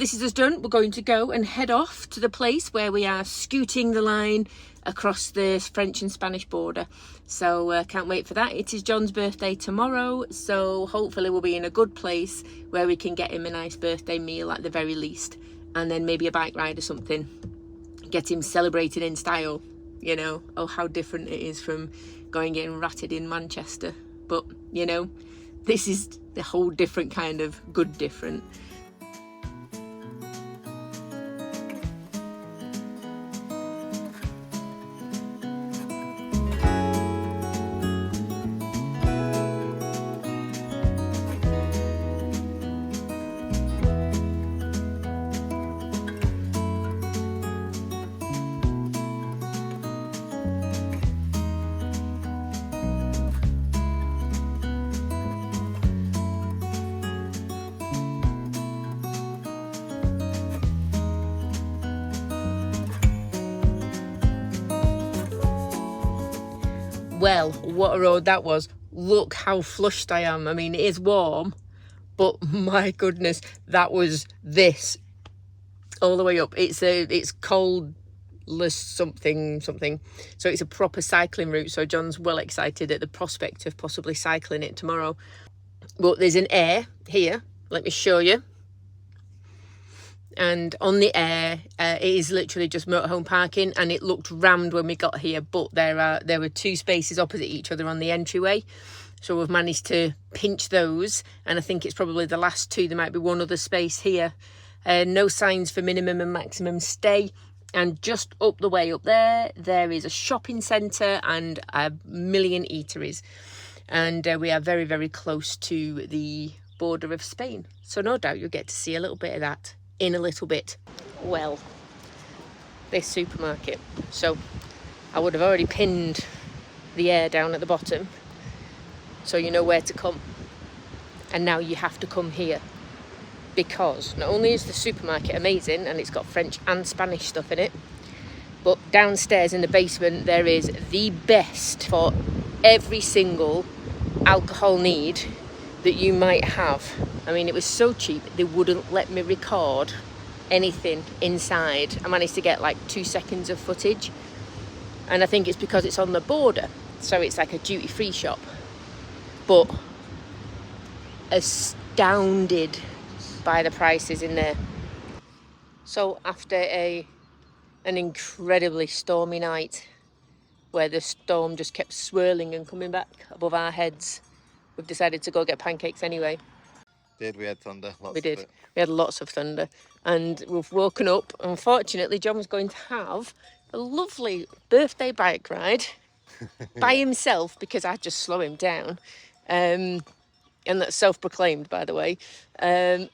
This is us done. We're going to go and head off to the place where we are scooting the line across the French and Spanish border. So can't wait for that. It is John's birthday tomorrow, so hopefully we'll be in a good place where we can get him a nice birthday meal at the very least, and then maybe a bike ride or something. Get him celebrated in style, you know. Oh, how different it is from going getting ratted in Manchester. But, you know, this is the whole different kind of good different. Well, what a road that was. Look how flushed I am. I mean, it is warm, but my goodness, that was this all the way up. It's cold something. So it's a proper cycling route. So John's well excited at the prospect of possibly cycling it tomorrow. But there's an air here. Let me show you. And on the air, it is literally just motorhome parking, and it looked rammed when we got here, but there were two spaces opposite each other on the entryway, so we've managed to pinch those, and I think it's probably the last two. There might be one other space here. No signs for minimum and maximum stay, and just up the way up there is a shopping centre and a million eateries, and we are very, very close to the border of Spain, so no doubt you'll get to see a little bit of that in a little bit. Well, this supermarket, so I would have already pinned the air down at the bottom so you know where to come, and now you have to come here, because not only is the supermarket amazing and it's got French and Spanish stuff in it, but downstairs in the basement there is the best for every single alcohol need that you might have. I mean, it was so cheap they wouldn't let me record anything inside. I managed to get like 2 seconds of footage, and I think it's because it's on the border, so it's like a duty-free shop. But astounded by the prices in there. So after an incredibly stormy night where the storm just kept swirling and coming back above our heads, we've decided to go get pancakes anyway. We had thunder. We did. We had lots of thunder, and we've woken up. Unfortunately, John was going to have a lovely birthday bike ride by himself, because I just slow him down, and that's self-proclaimed, by the way. And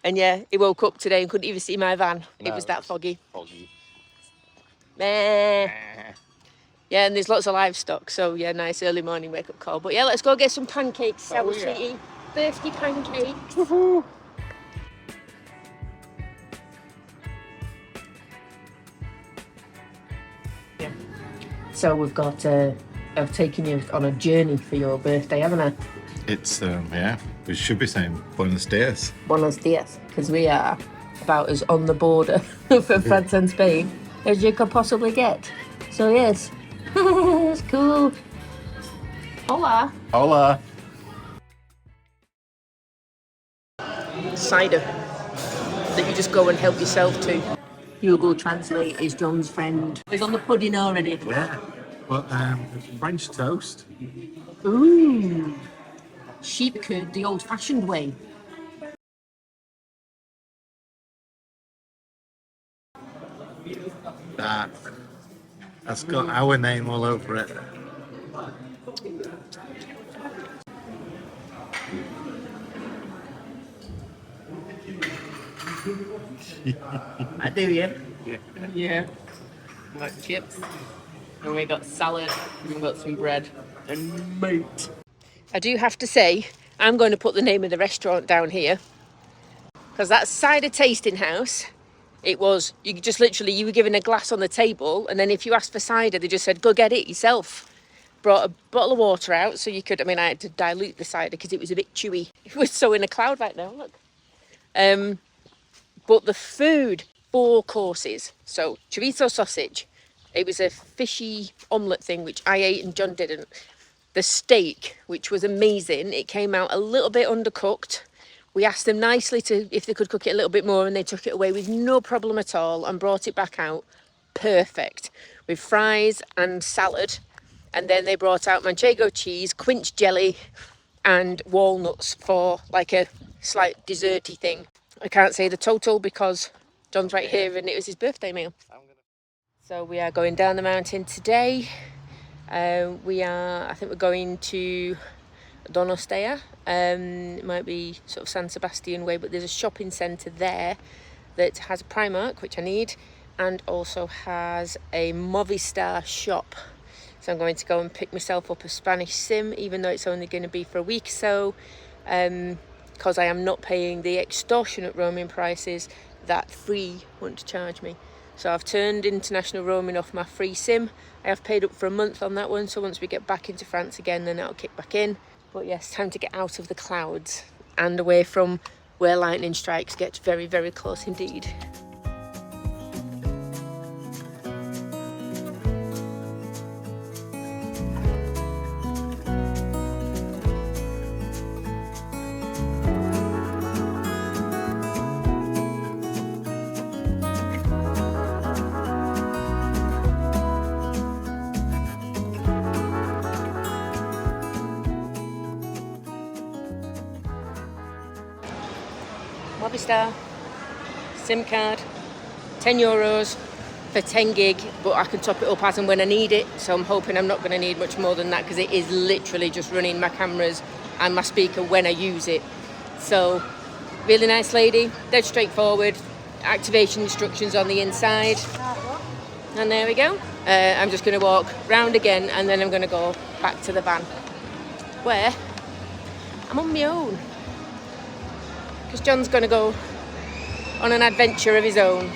yeah, he woke up today and couldn't even see my van. No, it was that foggy. Meh. Yeah, and there's lots of livestock, so yeah, nice early morning wake-up call. But yeah, let's go get some pancakes, shall we, sweetie? Birthday pancakes. Woohoo! Yeah. So we've got, I've taken you on a journey for your birthday, haven't I? It's, yeah, we should be saying Buenos Dias. Buenos Dias, because we are about as on the border for France and Spain as you could possibly get. So yes. That's cool. Hola. Hola. Cider that you just go and help yourself to. Google Translate is John's friend. He's on the pudding already. Yeah, but French toast. Ooh. Sheep curd the old-fashioned way. That's got our name all over it. I do, yeah? Yeah. Yeah. We got chips, and we got salad, and we got some bread and meat. I do have to say, I'm going to put the name of the restaurant down here, because that cider tasting house, it was, you just literally, you were given a glass on the table, and then if you asked for cider, they just said, go get it yourself. Brought a bottle of water out so you could, I had to dilute the cider because it was a bit chewy. It was so in a cloud right now, look. But the food, 4 courses. So chorizo sausage. It was a fishy omelette thing, which I ate and John didn't. The steak, which was amazing. It came out a little bit undercooked. We asked them nicely if they could cook it a little bit more, and they took it away with no problem at all and brought it back out perfect with fries and salad. And then they brought out manchego cheese, quince jelly, and walnuts for like a slight desserty thing. I can't say the total because John's right here and it was his birthday meal. So we are going down the mountain today. I think we're going to Donostea. It might be sort of San Sebastian way, but there's a shopping centre there that has a Primark, which I need, and also has a Movistar shop. So I'm going to go and pick myself up a Spanish sim, even though it's only going to be for a week or so, because I am not paying the extortionate roaming prices that Free want to charge me. So I've turned international roaming off my free sim. I have paid up for a month on that one, so once we get back into France again, then it'll kick back in. But yes, time to get out of the clouds and away from where lightning strikes gets very, very close indeed. Movistar SIM card, €10 for 10 gig, but I can top it up as and when I need it. So I'm hoping I'm not going to need much more than that, because it is literally just running my cameras and my speaker when I use it. So really nice lady, dead straightforward, activation instructions on the inside, and there we go. I'm just going to walk round again and then I'm going to go back to the van where I'm on my own, because John's going to go on an adventure of his own.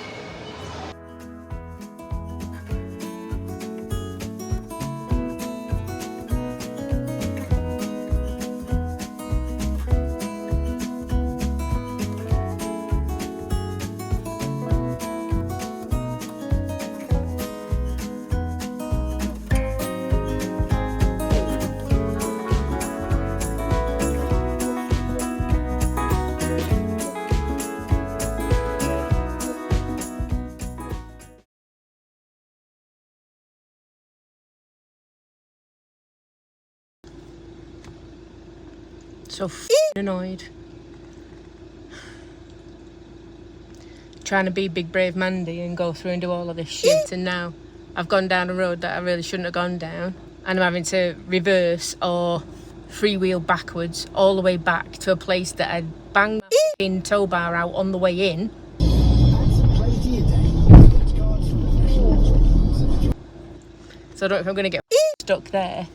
So annoyed. Trying to be big brave Mandy and go through and do all of this shit, and now I've gone down a road that I really shouldn't have gone down, and I'm having to reverse or freewheel backwards all the way back to a place that I'd banged my f***ing tow bar out on the way in. So I don't know if I'm going to get stuck there,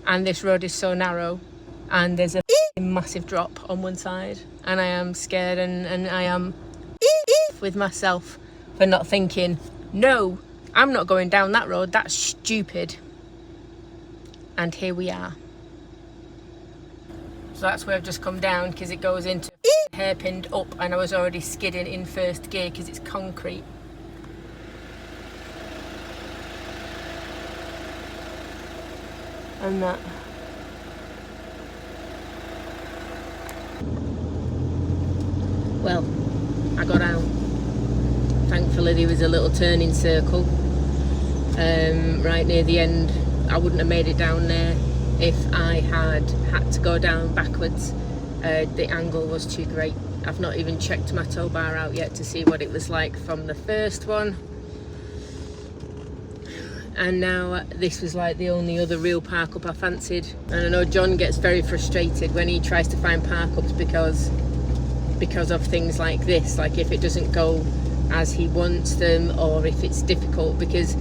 and this road is so narrow and there's a massive drop on one side, and I am scared, and I am with myself for not thinking, no, I'm not going down that road, that's stupid. And here we are. So that's where I've just come down, because it goes into hairpinned up, and I was already skidding in first gear because it's concrete. And that. Well, I got out. Thankfully there was a little turning circle right near the end. I wouldn't have made it down there if I had to go down backwards. The angle was too great. I've not even checked my tow bar out yet to see what it was like from the first one. And now this was like the only other real park up I fancied. And I know John gets very frustrated when he tries to find park ups because of things like this, like if it doesn't go as he wants them, or if it's difficult, because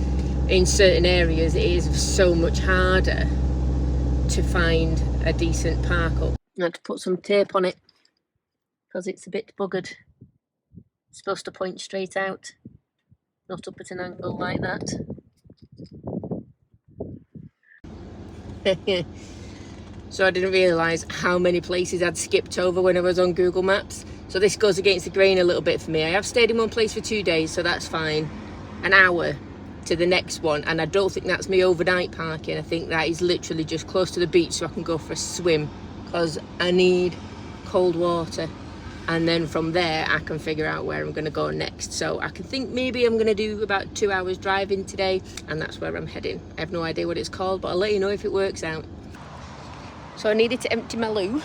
in certain areas it is so much harder to find a decent park up. I had to put some tape on it because it's a bit buggered. It's supposed to point straight out, not up at an angle like that. So I didn't realise how many places I'd skipped over when I was on Google Maps. So this goes against the grain a little bit for me. I have stayed in one place for 2 days, so that's fine. An hour to the next one, and I don't think that's me overnight parking. I think that is literally just close to the beach so I can go for a swim, because I need cold water. And then from there I can figure out where I'm going to go next. So I can think maybe I'm going to do about 2 hours driving today, and that's where I'm heading. I have no idea what it's called, but I'll let you know if it works out. So I needed to empty my loo,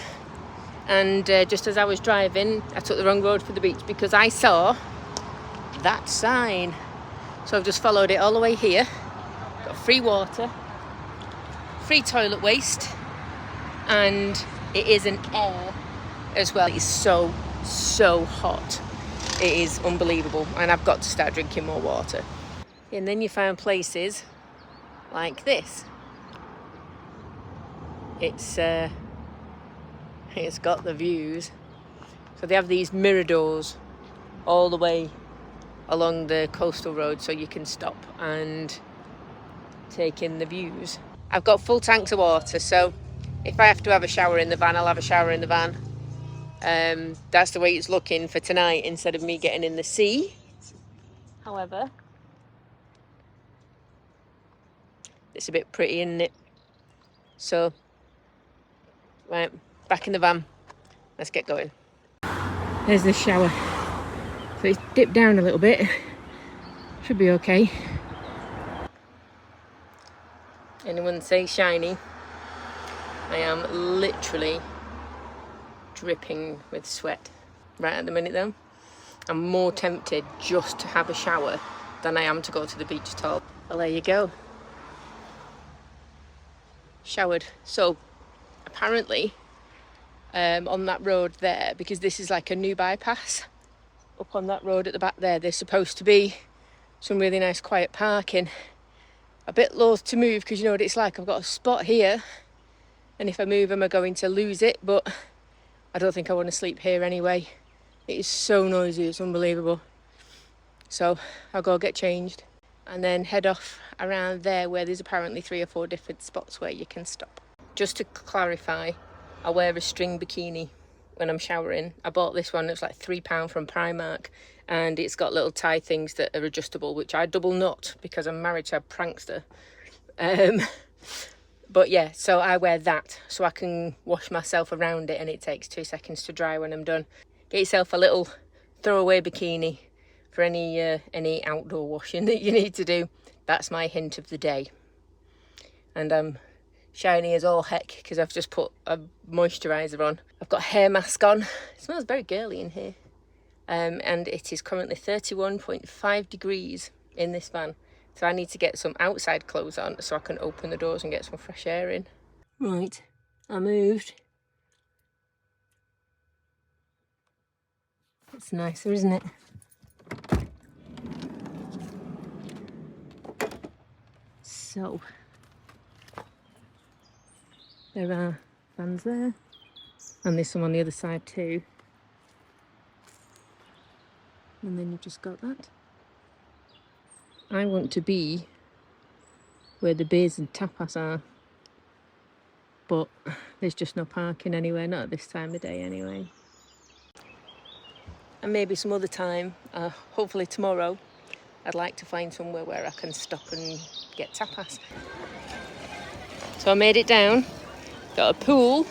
and just as I was driving I took the wrong road for the beach because I saw that sign. So I've just followed it all the way here. Got free water, free toilet waste, and it is an air as well. It's so hot. It is unbelievable, and I've got to start drinking more water. And then you find places like this. It's got the views. So they have these miradors all the way along the coastal road, so you can stop and take in the views. I've got full tanks of water, so if I have to have a shower in the van, I'll have a shower in the van. That's the way it's looking for tonight, instead of me getting in the sea. However, it's a bit pretty, isn't it? So, right, back in the van. Let's get going. There's the shower. So it's dipped down a little bit. Should be okay. Anyone say shiny? I am literally dripping with sweat right at the minute though. I'm more tempted just to have a shower than I am to go to the beach at all. Well, there you go. Showered. So apparently on that road there, because this is like a new bypass, up on that road at the back there, there's supposed to be some really nice quiet parking. A bit loath to move because you know what it's like. I've got a spot here, and if I move am I going to lose it, but I don't think I want to sleep here anyway. It is so noisy, it's unbelievable. So I'll go get changed and then head off around there where there's apparently 3 or 4 different spots where you can stop. Just to clarify, I wear a string bikini when I'm showering. I bought this one, it was like £3 from Primark, and it's got little tie things that are adjustable, which I double knot because I'm married to a prankster. But yeah, so I wear that so I can wash myself around it, and it takes 2 seconds to dry when I'm done. Get yourself a little throwaway bikini for any outdoor washing that you need to do. That's my hint of the day. And I'm shiny as all heck because I've just put a moisturiser on. I've got a hair mask on. It smells very girly in here. And it is currently 31.5 degrees in this van. So I need to get some outside clothes on so I can open the doors and get some fresh air in. Right, I moved. It's nicer, isn't it? So, there are vans there, and there's some on the other side too. And then you've just got that. I want to be where the beers and tapas are, but there's just no parking anywhere, not at this time of day anyway. And maybe some other time, hopefully tomorrow, I'd like to find somewhere where I can stop and get tapas. So I made it down, got a pool,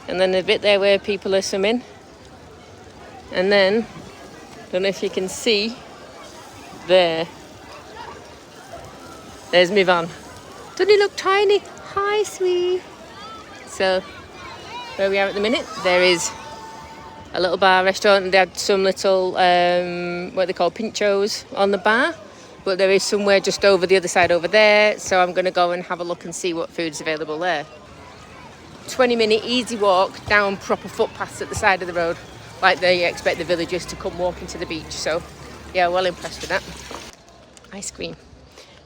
and then a bit there where people are swimming. And then, don't know if you can see, there's my van. Doesn't it look tiny? Hi, sweet. So, where we are at the minute, there is a little bar restaurant, and they had some little, what they call pinchos on the bar, but there is somewhere just over the other side over there, so I'm going to go and have a look and see what food's available there. 20-minute easy walk down proper footpaths at the side of the road, like they expect the villagers to come walking to the beach, so yeah, well impressed with that. Ice cream.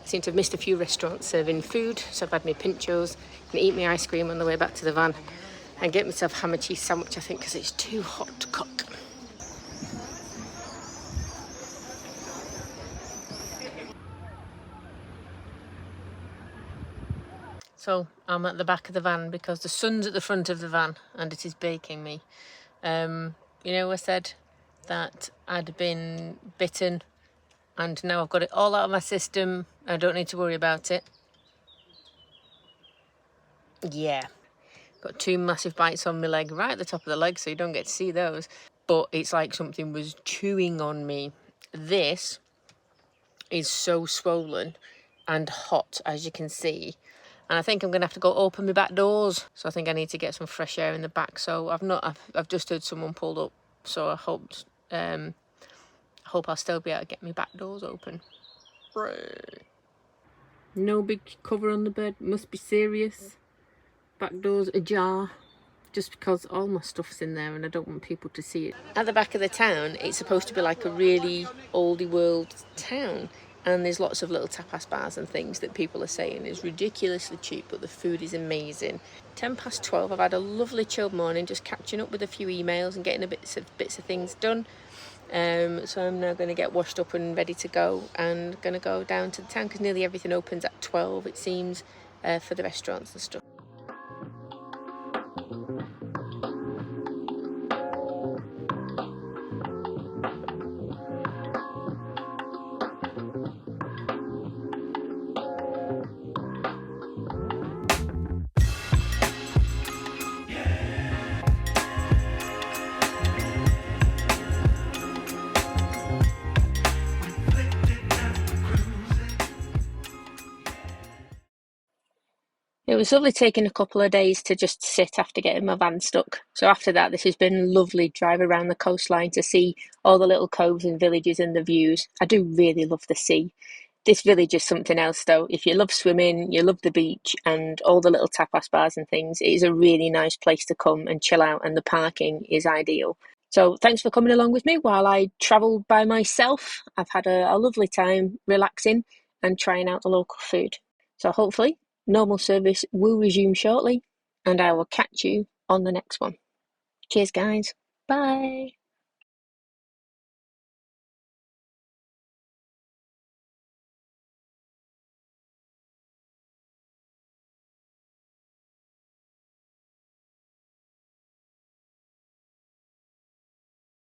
I seem to have missed a few restaurants serving food, so I've had my pinchos and eat my ice cream on the way back to the van. And get myself a ham and cheese sandwich, I think, because it's too hot to cook. So I'm at the back of the van because the sun's at the front of the van and it is baking me. You know, I said that I'd been bitten and now I've got it all out of my system. I don't need to worry about it. Yeah, got 2 massive bites on my leg, right at the top of the leg, so you don't get to see those. But it's like something was chewing on me. This is so swollen and hot, as you can see. And I think I'm going to have to go open my back doors. So I think I need to get some fresh air in the back. So I've just heard someone pulled up. So I hope I'll still be able to get my back doors open. No big cover on the bed. Must be serious. Back doors ajar. Just because all my stuff's in there and I don't want people to see it. At the back of the town, it's supposed to be like a really oldie world town. And there's lots of little tapas bars and things that people are saying is ridiculously cheap, but the food is amazing. 12:10, I've had a lovely chilled morning, just catching up with a few emails and getting bits of things done. So I'm now going to get washed up and ready to go, and going to go down to the town because nearly everything opens at 12, it seems, for the restaurants and stuff. It was lovely taking a couple of days to just sit after getting my van stuck. So after that, this has been lovely drive around the coastline to see all the little coves and villages and the views. I do really love the sea. This village is something else though. If you love swimming, you love the beach and all the little tapas bars and things, it is a really nice place to come and chill out, and the parking is ideal. So thanks for coming along with me while I travelled by myself. I've had a lovely time relaxing and trying out the local food. So hopefully normal service will resume shortly, and I will catch you on the next one. Cheers, guys. Bye.